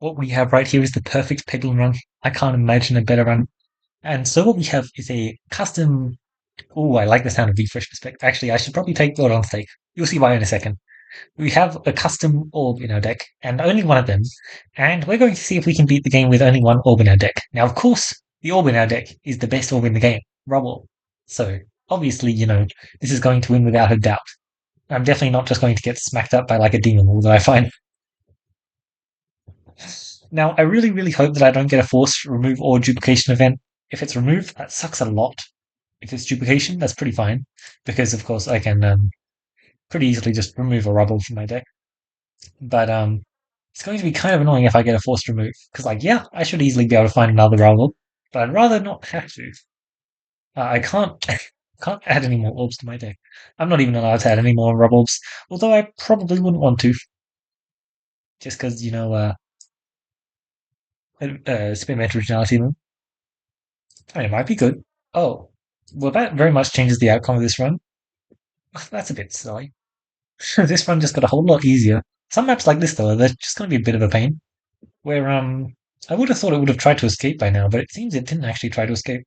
what we have right here is the perfect Peglin run. I can't imagine a better run. And so what we have is a custom. Oh, I like the sound of refresh spec. Actually, I should probably take God on stake. You'll see why in a second. We have a custom orb in our deck, and only one of them. And we're going to see if we can beat the game with only one orb in our deck. Now, of course, the orb in our deck is the best orb in the game, Rubborb. So, obviously, this is going to win without a doubt. I'm definitely not just going to get smacked up by like a demon wall that I find. Now, I really, really hope that I don't get a force remove or duplication event. If it's removed, that sucks a lot. If it's duplication, that's pretty fine, because of course I can pretty easily just remove a rubble from my deck. But it's going to be kind of annoying if I get a forced remove, because like yeah, I should easily be able to find another rubble, but I'd rather not have to. I can't can't add any more orbs to my deck. I'm not even allowed to add any more rubbles, although I probably wouldn't want to, just because spearmint originality. Then I mean, it might be good. Oh, well, that very much changes the outcome of this run. That's a bit silly. This run just got a whole lot easier. Some maps like this, though, they're just going to be a bit of a pain. Where I would have thought it would have tried to escape by now, but it seems it didn't actually try to escape.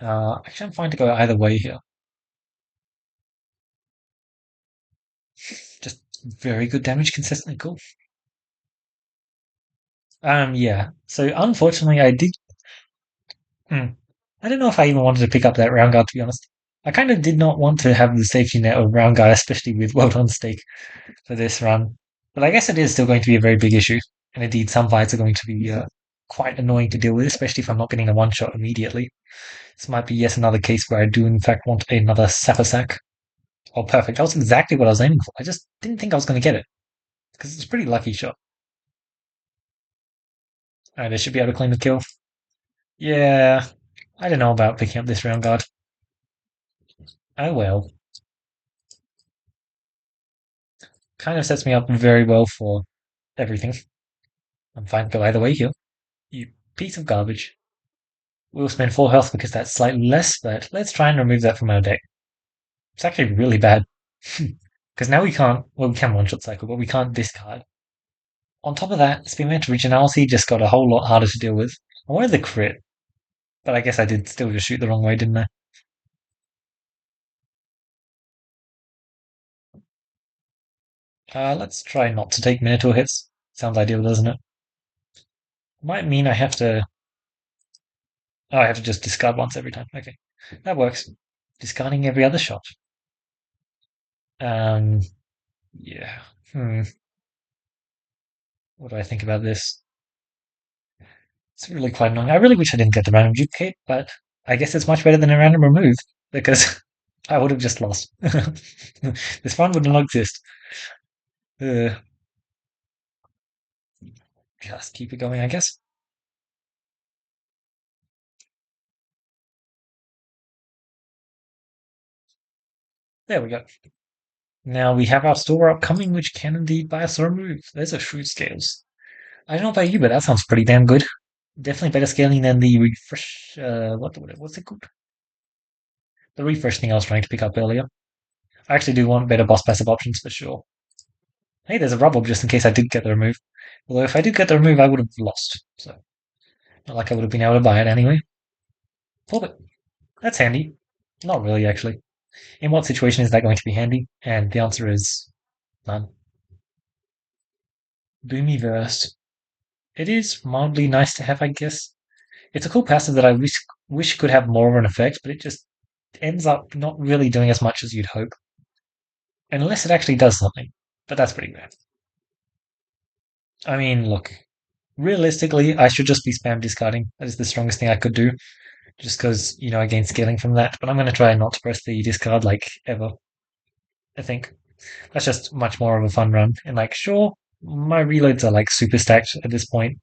Actually, I'm fine to go either way here. Just very good damage consistently. Cool. Yeah. So unfortunately, I did. Hmm, I don't know if I even wanted to pick up that round guard. To be honest, I kind of did not want to have the safety net of round guard, especially with World on stake for this run. But I guess it is still going to be a very big issue, and indeed, some fights are going to be quite annoying to deal with, especially if I'm not getting a one shot immediately. This might be yet another case where I do, in fact, want another Sapper Sack. Oh, perfect. That was exactly what I was aiming for. I just didn't think I was going to get it because it's a pretty lucky shot. Alright, I should be able to claim the kill. Yeah, I don't know about picking up this round guard. Oh well. Kind of sets me up very well for everything. I'm fine to go either way here. You piece of garbage. We'll spend 4 health because that's slightly less, but let's try and remove that from our deck. It's actually really bad. Because now we can't, well, we can one-shot cycle, but we can't discard. On top of that, Spearmint Originality just got a whole lot harder to deal with. I wanted the crit, but I guess I did still just shoot the wrong way, didn't I? Let's try not to take Minotaur hits. Sounds ideal, doesn't it? Might mean I have to. Oh, I have to just discard once every time. Okay, that works. Discarding every other shot. Um, yeah. What do I think about this? It's really quite annoying. I really wish I didn't get the random duplicate, but I guess it's much better than a random remove because I would have just lost. This fun would not exist. Uh, just keep it going, I guess. There we go. Now we have our store upcoming, which can indeed buy us a remove. There's a shrewd scales. I don't know about you, but that sounds pretty damn good. Definitely better scaling than the refresh. What's it called? The refresh thing I was trying to pick up earlier. I actually do want better boss passive options for sure. Hey, there's a rubble just in case I did get the remove. Although if I did get the remove, I would have lost. So not like I would have been able to buy it anyway. Flip it. That's handy. Not really, actually. In what situation is that going to be handy? And the answer is none. Boomy Burst. It is mildly nice to have, I guess. It's a cool passive that I wish could have more of an effect, but it just ends up not really doing as much as you'd hope. Unless it actually does something. But that's pretty bad. I mean, look, realistically, I should just be spam discarding. That is the strongest thing I could do. Just because, I gain scaling from that. But I'm going to try not to press the discard like ever. I think that's just much more of a fun run. And like, sure, my reloads are like super stacked at this point.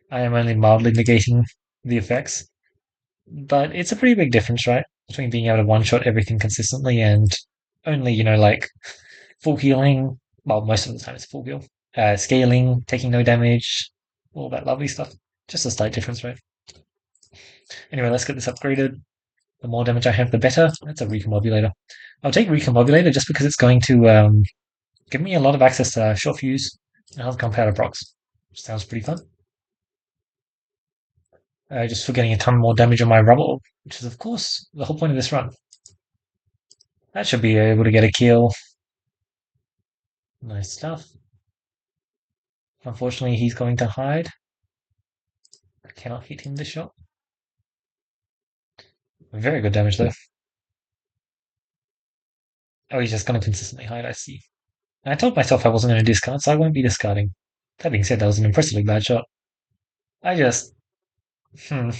I am only mildly negating the effects. But it's a pretty big difference, right? Between being able to one shot everything consistently and only, like full healing. Well, most of the time it's full heal. Scaling, taking no damage, all that lovely stuff. Just a slight difference, right? Anyway, let's get this upgraded. The more damage I have, the better. That's a recombobulator. I'll take recombobulator just because it's going to give me a lot of access to short fuse. How's gunpowder procs? Sounds pretty fun. Just for getting a ton more damage on my rubble, which is of course the whole point of this run. That should be able to get a kill. Nice stuff. Unfortunately, he's going to hide. I cannot hit him this shot. Very good damage though. Oh, he's just going to consistently hide, I see. And I told myself I wasn't going to discard, so I won't be discarding. That being said, that was an impressively bad shot. I just... Hmm.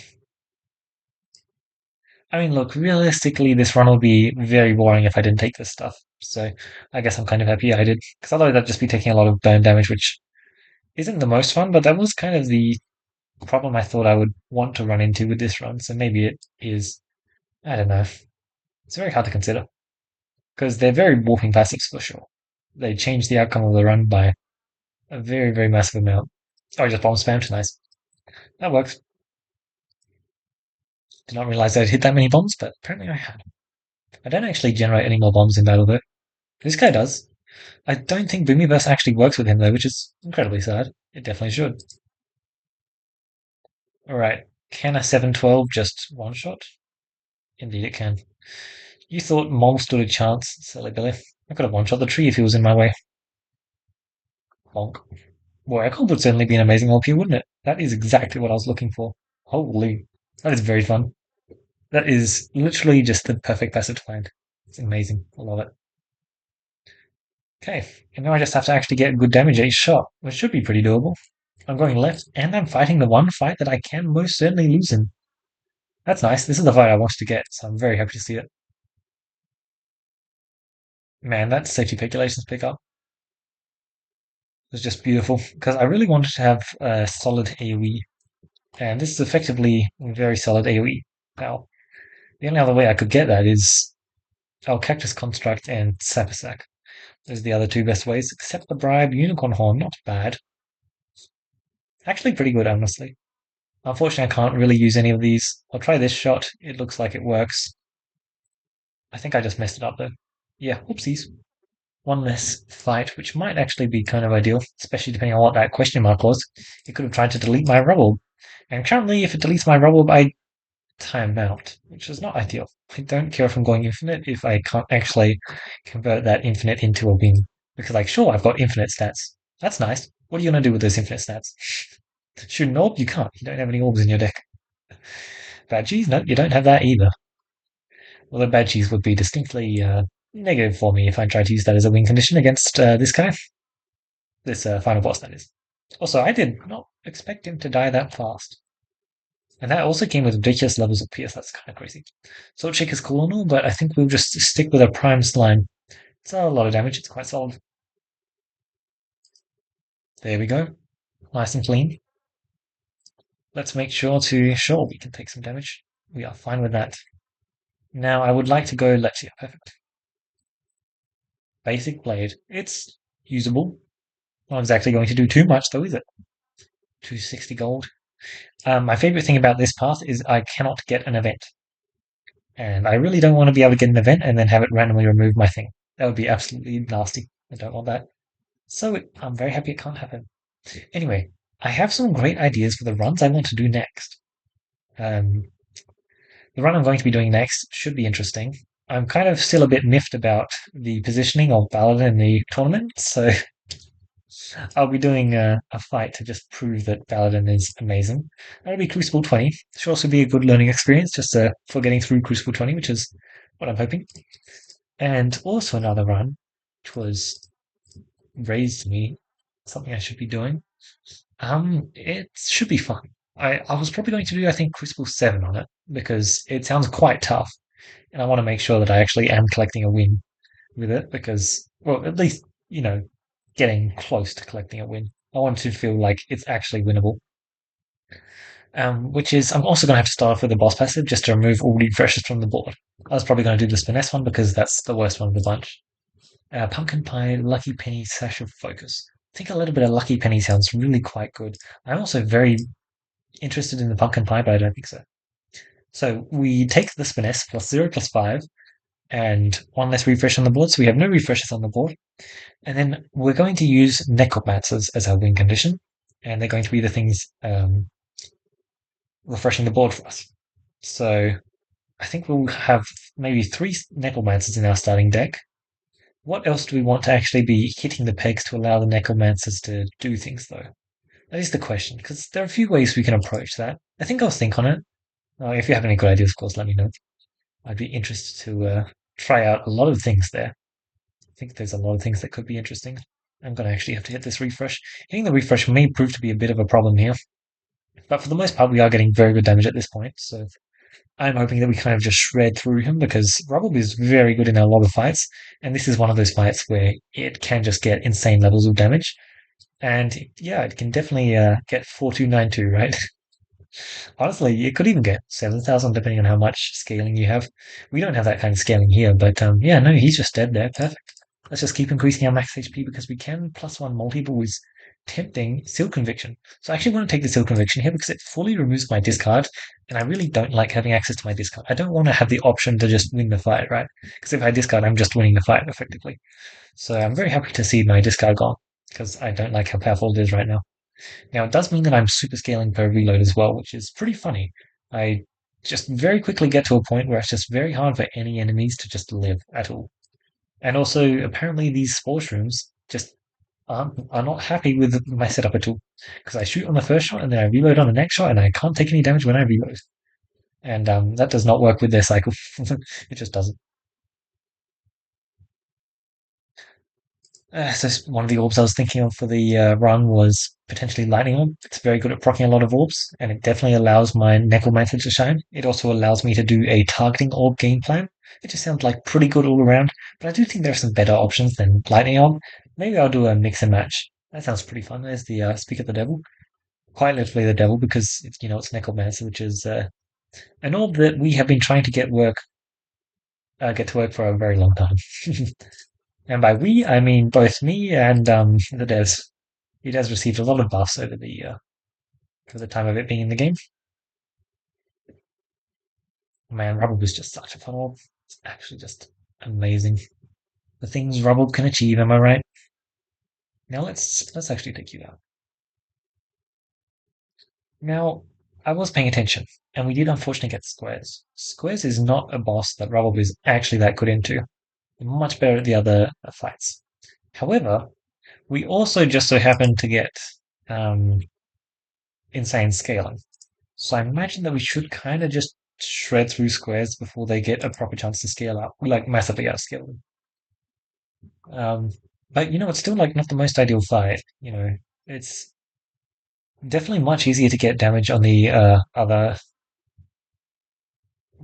I mean, look, realistically, this run would be very boring if I didn't take this stuff. So I guess I'm kind of happy I did. Because otherwise I'd just be taking a lot of burn damage, which isn't the most fun, but that was kind of the problem I thought I would want to run into with this run. So maybe it is... I don't know. It's very hard to consider. Because they're very warping passives for sure. They change the outcome of the run by a very, very massive amount. Oh, I just bomb spammed. Nice. That works. Did not realize I'd hit that many bombs, but apparently I had. I don't actually generate any more bombs in battle though. This guy does. I don't think Boomy Burst actually works with him though, which is incredibly sad. It definitely should. Alright, can a 712 just one shot? Indeed it can. You thought Mole stood a chance, silly Billy. I could have one shot the tree if he was in my way. Bonk. Boy, a cold would certainly be an amazing LP, wouldn't it? That is exactly what I was looking for. Holy. That is very fun. That is literally just the perfect passive to find. It's amazing. I love it. Okay, and now I just have to actually get good damage each shot, which should be pretty doable. I'm going left, and I'm fighting the one fight that I can most certainly lose in. That's nice. This is the fight I wanted to get, so I'm very happy to see it. Man, that safety speculations pickup was just beautiful, because I really wanted to have a solid AoE, and this is effectively a very solid AoE. Now, the only other way I could get that is Cactus Construct and Sapasac. Those are the other two best ways. Accept the bribe, Unicorn Horn, not bad. Actually pretty good, honestly. Unfortunately, I can't really use any of these. I'll try this shot. It looks like it works. I think I just messed it up though. Yeah, whoopsies. One less fight, which might actually be kind of ideal, especially depending on what that question mark was. It could have tried to delete my rubble. And currently, if it deletes my rubble, I time out, which is not ideal. I don't care if I'm going infinite if I can't actually convert that infinite into a win. Because, like, sure, I've got infinite stats. That's nice. What are you going to do with those infinite stats? Shoot an orb? You can't. You don't have any orbs in your deck. Bad cheese? No, you don't have that either. Although bad cheese would be distinctly negative for me if I tried to use that as a win condition against this guy. This final boss, that is. Also, I did not expect him to die that fast. And that also came with ridiculous levels of PS. That's kind of crazy. Sword Shake is cool and all, but I think we'll just stick with a Prime Slime. It's a lot of damage. It's quite solid. There we go. Nice and clean. Let's make sure to... Sure, we can take some damage. We are fine with that. Now, I would like to go Lexia. Perfect. Basic Blade. It's usable. Not exactly going to do too much, though, is it? 260 gold. My favorite thing about this path is I cannot get an event. And I really don't want to be able to get an event and then have it randomly remove my thing. That would be absolutely nasty. I don't want that. So I'm very happy it can't happen. Anyway, I have some great ideas for the runs I want to do next. Um, the run I'm going to be doing next should be interesting. I'm kind of still a bit miffed about the positioning of Paladin in the tournament, so I'll be doing a fight to just prove that Paladin is amazing. That'll be Crucible 20. Should also be a good learning experience just for getting through Crucible 20, which is what I'm hoping. And also another run, which was raised to me, something I should be doing. It should be fun. I was probably going to do, I think, Crucible 7 on it, because it sounds quite tough, and I want to make sure that I actually am collecting a win with it, because, well, at least, getting close to collecting a win. I want to feel like it's actually winnable. Which is, I'm also going to have to start off with the boss passive just to remove all refreshes from the board. I was probably going to do the finesse one because that's the worst one of the bunch. Pumpkin Pie, Lucky Penny, Sash of Focus. I think a little bit of Lucky Penny sounds really quite good. I'm also very interested in the Pumpkin Pie, but I don't think so. So we take the finesse plus 0 plus 5. and one less refresh on the board, so we have no refreshes on the board. And then we're going to use necromancers as our win condition, and they're going to be the things refreshing the board for us. So I think we'll have maybe three necromancers in our starting deck. What else do we want to actually be hitting the pegs to allow the necromancers to do things, though? That is the question, because there are a few ways we can approach that. I think I'll think on it. If you have any good ideas, of course, let me know. I'd be interested to try out a lot of things there. I think there's a lot of things that could be interesting. I'm going to actually have to hit this refresh. Hitting the refresh may prove to be a bit of a problem here, but for the most part, we are getting very good damage at this point. So I'm hoping that we kind of just shred through him because Rubborb is very good in a lot of fights, and this is one of those fights where it can just get insane levels of damage. And yeah, it can definitely get 4292, right? Honestly, it could even get 7,000 depending on how much scaling you have. We don't have that kind of scaling here, but yeah, no, he's just dead there. Perfect. Let's just keep increasing our max HP because we can plus one multi-ball is tempting Seal Conviction. So I actually want to take the Seal Conviction here because it fully removes my discard, and I really don't like having access to my discard. I don't want to have the option to just win the fight, right? Because if I discard, I'm just winning the fight effectively. So I'm very happy to see my discard gone because I don't like how powerful it is right now. Now, it does mean that I'm super scaling per reload as well, which is pretty funny. I just very quickly get to a point where it's just very hard for any enemies to just live at all. And also, apparently, these spore shrooms just are not happy with my setup at all. Because I shoot on the first shot and then I reload on the next shot and I can't take any damage when I reload. And that does not work with their cycle. It just doesn't. So one of the orbs I was thinking of for the run was potentially Lightning Orb. It's very good at proccing a lot of orbs, and it definitely allows my Necromancer to shine. It also allows me to do a targeting orb game plan. It just sounds like pretty good all around, but I do think there are some better options than Lightning Orb. Maybe I'll do a mix and match. That sounds pretty fun. There's the Speak of the Devil. Quite literally the devil because it's Necromancer, which is an orb that we have been trying to get to work for a very long time. And by we, I mean both me and the devs. It has received a lot of buffs over the for the time of it being in the game. Man, Rubble was just such a fun orb. It's actually just amazing. The things Rubble can achieve, am I right? Now let's actually take you out. Now, I was paying attention, and we did unfortunately get Squares. Squares is not a boss that Rubble is actually that good into. Much better at the other fights. However, we also just so happen to get um, insane scaling. So I imagine that we should kind of just shred through squares before they get a proper chance to scale up, like massively outscale them. Um, but it's still like not the most ideal fight. It's definitely much easier to get damage on the other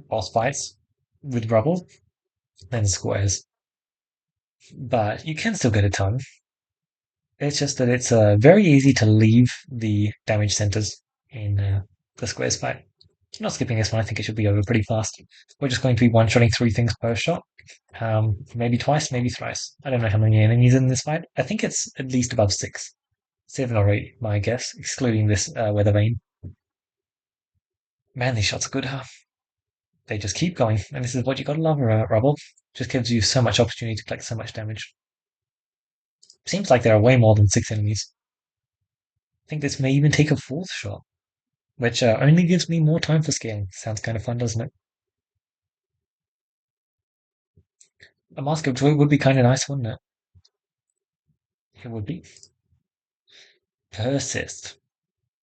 boss fights with rubble than squares. But you can still get a ton. It's just that it's very easy to leave the damage centers in the squares fight. Not skipping this one, I think it should be over pretty fast. We're just going to be one-shotting three things per shot. Maybe twice, maybe thrice. I don't know how many enemies in this fight. I think it's at least above six. 7 or 8, my guess, excluding this weather vane. Man, these shots are good, huh? They just keep going, and this is what you gotta love, Rubble. Just gives you so much opportunity to collect so much damage. Seems like there are way more than 6 enemies. I think this may even take a fourth shot, which only gives me more time for scaling. Sounds kind of fun, doesn't it? A Mask of Joy would be kind of nice, wouldn't it? It would be. Persist.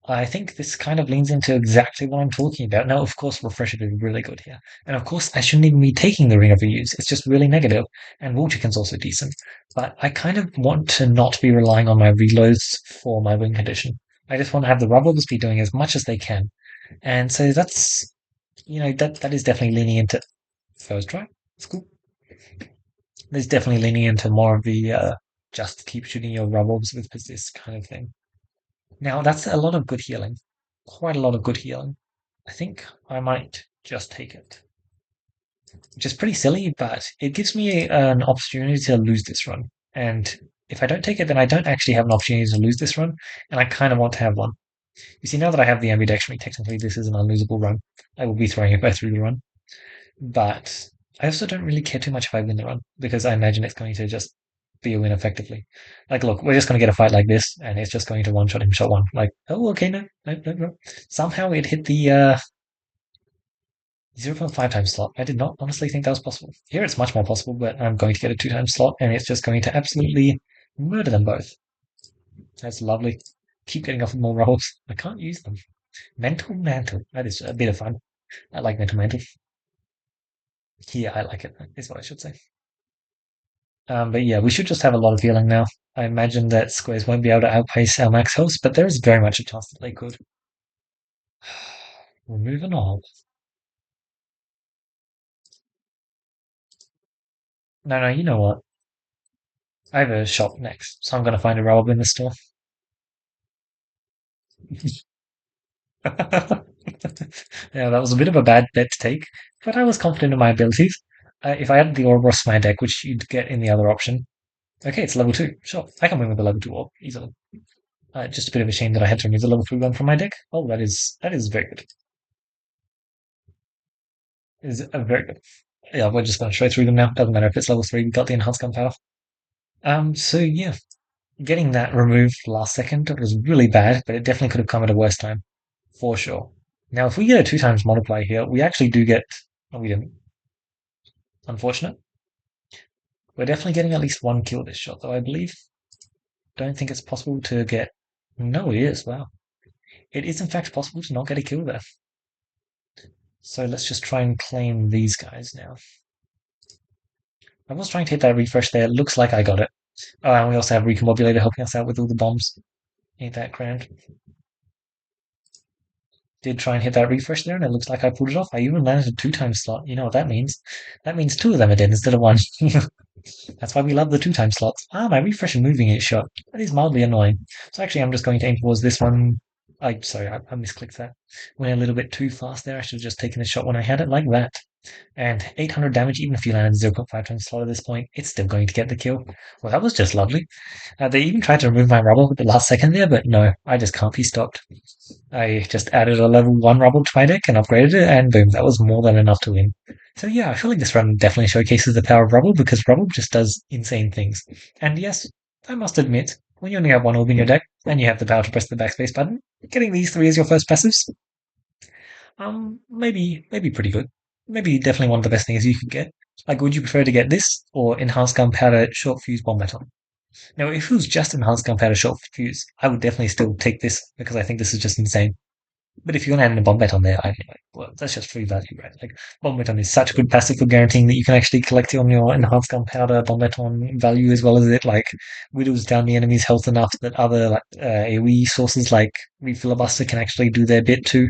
I think this kind of leans into exactly what I'm talking about. Now, of course, Refresher is really good here. And of course, I shouldn't even be taking the Ring of Reuse. It's just really negative. And Wall Chicken's also decent. But I kind of want to not be relying on my reloads for my win condition. I just want to have the Rubbles be doing as much as they can. And so that is definitely leaning into first try. It's cool. There's definitely leaning into more of the just keep shooting your Rubbles with persist kind of thing. Now, that's a lot of good healing. Quite a lot of good healing. I think I might just take it. Which is pretty silly, but it gives me an opportunity to lose this run. And if I don't take it, then I don't actually have an opportunity to lose this run, and I kind of want to have one. You see, now that I have the ambidextrony, technically this is an unlosable run. I will be throwing it both through the run. But I also don't really care too much if I win the run because I imagine it's going to just be a win effectively. Like, look, we're just going to get a fight like this, and it's just going to one shot him shot one. Like, oh, okay, no, no, no, no. Somehow it hit the 0.5 times slot. I did not honestly think that was possible. Here it's much more possible, but I'm going to get a 2 times slot, and it's just going to absolutely murder them both. That's lovely. Keep getting off with more rolls. I can't use them. Mental mantle. That is a bit of fun. I like mental mantle. Yeah, I like it, is what I should say. But yeah, we should just have a lot of healing now. I imagine that squares won't be able to outpace our max health, but there is very much a chance that they could. Remove an orb. No, no, you know what? I have a shop next, so I'm going to find a Rubborb in the store. Yeah, that was a bit of a bad bet to take, but I was confident in my abilities. If I added the Ouroboros to my deck, which you'd get in the other option, okay, it's level 2. Sure, I can win with a level 2 orb easily. Just a bit of a shame that I had to remove the level 3 one from my deck. Oh, that is very good. Is very good. Yeah, we're just going straight through them now. Doesn't matter if it's level 3, we got the enhanced gunpowder. So yeah, getting that removed last second was really bad, but it definitely could have come at a worse time. For sure. Now, if we get a 2 times multiply here, we actually do get. Oh, we didn't. Unfortunate. We're definitely getting at least one kill this shot, though, I believe. Don't think it's possible to get. No, it is. Wow. It is, in fact, possible to not get a kill there. So let's just try and claim these guys now. I was trying to hit that refresh there. It looks like I got it. Oh, and we also have Recombobulator helping us out with all the bombs. Ain't that grand? Did try and hit that refresh there, and it looks like I pulled it off. I even landed a 2 times slot. You know what that means? That means 2 of them are dead instead of 1. That's why we love the 2 times slots. Ah, my refresh and moving it shot. That is mildly annoying. So actually, I'm just going to aim towards this one. Sorry, I misclicked that. Went a little bit too fast there. I should have just taken the shot when I had it like that. And 800 damage, even if you landed 0.5 times slot at this point, it's still going to get the kill. Well, that was just lovely. They even tried to remove my rubble at the last second there, but no, I just can't be stopped. I just added a level 1 rubble to my deck and upgraded it, and boom, that was more than enough to win. So yeah, I feel like this run definitely showcases the power of rubble because rubble just does insane things. And yes, I must admit, when you only have one orb in your deck and you have the power to press the backspace button, getting these 3 as your first passives, maybe pretty good. Maybe definitely one of the best things you could get. Like, would you prefer to get this or enhanced gunpowder short fuse bomb baton? Now, if it was just enhanced gunpowder short fuse, I would definitely still take this because I think this is just insane. But if you're gonna add in a bomb baton there, well, that's just free value, right? Like bomb baton is such a good passive for guaranteeing that you can actually collect on your enhanced gunpowder bomb baton value as well as it like whittles down the enemy's health enough that other like AoE sources like Refilibuster can actually do their bit too.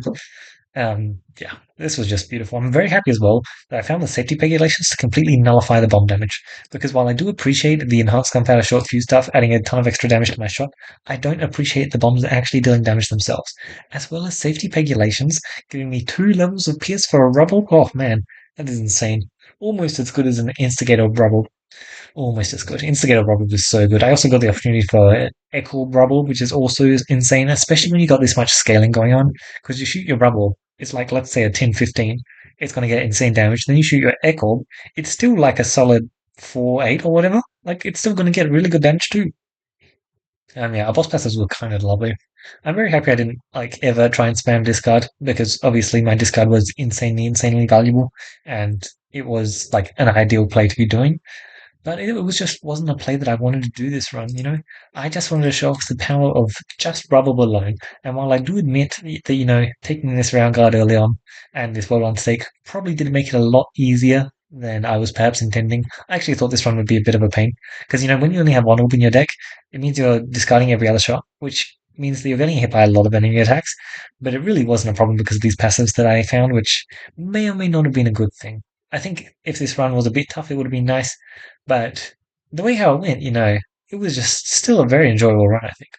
Yeah, this was just beautiful. I'm very happy as well that I found the safety regulations to completely nullify the bomb damage. Because while I do appreciate the enhanced gunpowder short fuse stuff adding a ton of extra damage to my shot, I don't appreciate the bombs actually dealing damage themselves. As well as safety regulations giving me 2 levels of pierce for a rubble. Oh man, that is insane. Almost as good as an instigator rubble. Almost as good. Instigator Rubborb was so good. I also got the opportunity for Echo Rubborb, which is also insane, especially when you got this much scaling going on. Because you shoot your Rubborb, it's like, let's say, a 10-15. It's going to get insane damage. Then you shoot your Echo, it's still like a solid 4-8 or whatever. Like, it's still going to get really good damage too. Yeah, our boss passes were kind of lovely. I'm very happy I didn't like ever try and spam discard because obviously my discard was insanely valuable and it was like an ideal play to be doing. But it was just wasn't a play that I wanted to do this run, you know? I just wanted to show off the power of just Rubble alone. And while I do admit that, taking this round guard early on and this well on stake probably did make it a lot easier than I was perhaps intending, I actually thought this run would be a bit of a pain. Because, when you only have one orb in your deck, it means you're discarding every other shot, which means that you're getting hit by a lot of enemy attacks. But it really wasn't a problem because of these passives that I found, which may or may not have been a good thing. I think if this run was a bit tough, it would have been nice. But the way how it went, it was just still a very enjoyable run, I think.